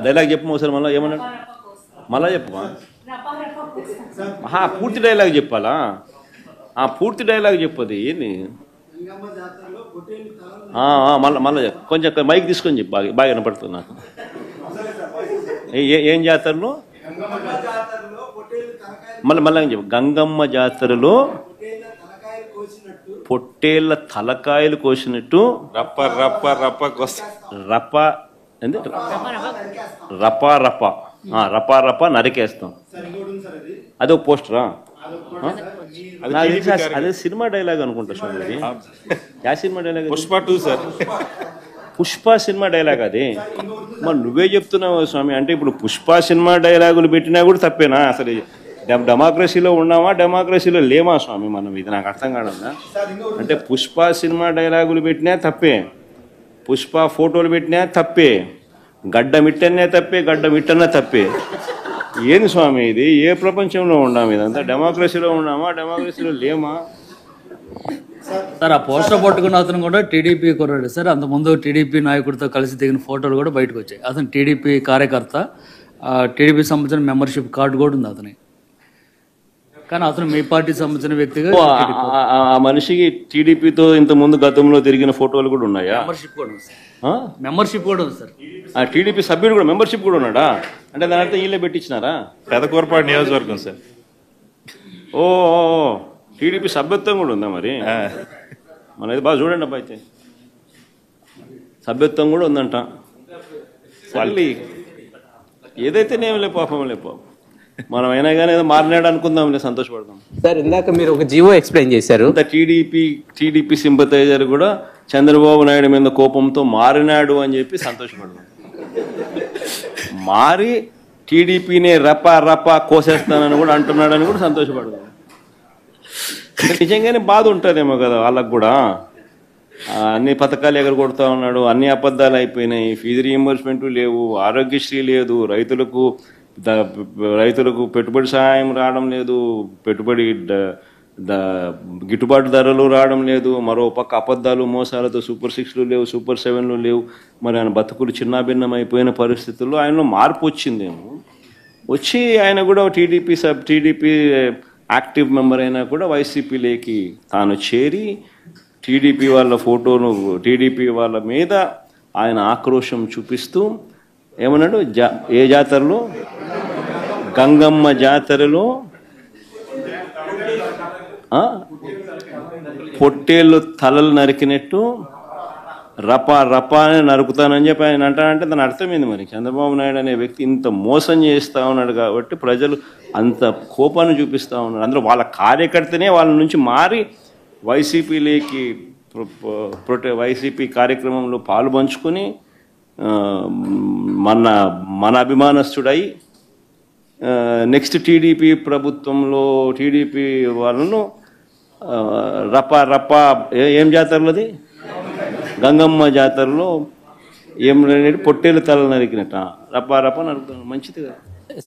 dialogue చెప్పు ఒకసారి మళ్ళీ ఏమన్నాడు మళ్ళా చెప్పమా పూర్తి డైలాగ్ చెప్పాలా పూర్తి డైలాగ్ చెప్పది ఏంది మళ్ళీ కొంచెం మైక్ తీసుకొని చెప్పు బాగా వినపడుతుంది నాకు ఏం జాతరలో మళ్ళీ చెప్పు గంగమ్మ జాతరలో పొట్టేళ్ల తలకాయలు కోసినట్టు రప్ప రప్ప రప్ప రప్ప ఏంది రపా రపా రపా రపా నరికేస్తాం అదే ఒక పోస్టరా అదే సినిమా డైలాగ్ అనుకుంటా స్వామి యా cinema dialogue Pushpa 2 sir Pushpa cinema dialogue అది మరి నువ్వే చెప్తున్నావు స్వామి అంటే ఇప్పుడు పుష్ప సినిమా డైలాగులు పెట్టినా కూడా తప్పేనా అసలు డెమోక్రసీలో ఉన్నామా డెమోక్రసీలో లేమా స్వామి మనం ఇది నాకు అర్థం కావడా అంటే పుష్ప సినిమా డైలాగులు పెట్టినా తప్పే పుష్ప ఫోటోలు పెట్టినా తప్పే గడ్డ మిట్టనే తప్పే గడ్డ మిట్టనే తప్పే ఏంది స్వామి ఇది ఏ ప్రపంచంలో ఉన్నాము ఇదంతా డెమోక్రసీలో ఉన్నామా డెమోక్రసీలో లేమా సార్ ఆ పోస్టర్ పట్టుకున్న అతను కూడా టీడీపీ కుర్రాడు సార్ అంతకుముందు టీడీపీ నాయకుడితో కలిసి దిగిన ఫోటోలు కూడా బయటకు వచ్చాయి అతను టీడీపీ కార్యకర్త టీడీపీ సంబంధించిన మెంబర్షిప్ కార్డు కూడా ఉంది అతని కానీ అతను మీ పార్టీకి సంబంధించిన వ్యక్తిగా ఆ మనిషికి టీడీపీతో ఇంత ముందు గతంలో తిరిగిన ఫోటోలు కూడా ఉన్నాయా మెంబర్షిప్ కూడా ఉంది సార్ ఆ టీడీపీ సభ్యుడు కూడా మెంబర్షిప్ కూడా ఉన్నాడా అంటే దాని అర్థం వీళ్ళే పెట్టించినారా పెదకూరపాడు నియోజకవర్గం సార్ ఓ టీడీపీ సభ్యత్వం కూడా ఉందా మరి మనది బాగా చూడండి అబ్బా అయితే సభ్యత్వం కూడా ఉందంట మళ్ళీ ఏదైతేనేం లే పాపం మనం అయినా కానీ ఏదో మారినాడు అనుకుందాంలే సంతోషపడదాం సార్ ఇందాక మీరు ఒక జీవో ఎక్స్ప్లెయిన్ చేశారు టీడీపీ సింపతైజర్ కూడా చంద్రబాబు నాయుడు మీద కోపంతో మారినాడు అని చెప్పి సంతోషపడదాం మారి టీడీపీని రపా కోసేస్తానని కూడా అంటున్నాడని కూడా సంతోషపడదాం నిజంగానే బాధ ఉంటుందేమో కదా వాళ్ళకు కూడా అన్ని పథకాలు ఎగరగొడతా ఉన్నాడు అన్ని అబద్ధాలు అయిపోయినాయి ఫీజు రీయింబర్స్మెంట్ లేవు ఆరోగ్యశ్రీ లేదు రైతులకు పెట్టుబడి సహాయం రావడం లేదు పెట్టుబడి గిట్టుబాటు ధరలు రావడం లేదు మరో పక్క అబద్ధాలు మోసాలతో సూపర్ 6లు లేవు సూపర్ 7లు లేవు మరి ఆయన బతుకులు చిన్నాభిన్నం అయిపోయిన పరిస్థితుల్లో ఆయనలో మార్పు వచ్చిందేమో వచ్చి ఆయన కూడా టీడీపీ యాక్టివ్ మెంబర్ అయినా కూడా వైసీపీలోకి తాను చేరి టీడీపీ వాళ్ళ ఫోటోను టీడీపీ వాళ్ళ మీద ఆయన ఆక్రోశం చూపిస్తూ ఏమన్నాడు ఏ జాతరలో గంగమ్మ జాతరలో పొట్టేళ్ళు తలలు నరికినట్టు రపా అని నరుకుతానని చెప్పి ఆయన అంటానంటే దాని అర్థమైంది మరి చంద్రబాబు నాయుడు అనే వ్యక్తి ఇంత మోసం చేస్తూ ఉన్నాడు కాబట్టి ప్రజలు అంత కోపాన్ని చూపిస్తూ ఉన్నారు అందరూ వాళ్ళ కార్యకర్తనే వాళ్ళ నుంచి మారి వైసీపీలోకి వైసీపీ కార్యక్రమంలో పాలు పంచుకొని మన అభిమానస్తుడై నెక్స్ట్ టీడీపీ ప్రభుత్వంలో టీడీపీ వాళ్ళను రపా ఏం జాతరలోది గంగమ్మ జాతరలో ఏం పొట్టేలు తల నరికినట్ట రపా నరుకుతాను మంచిది కదా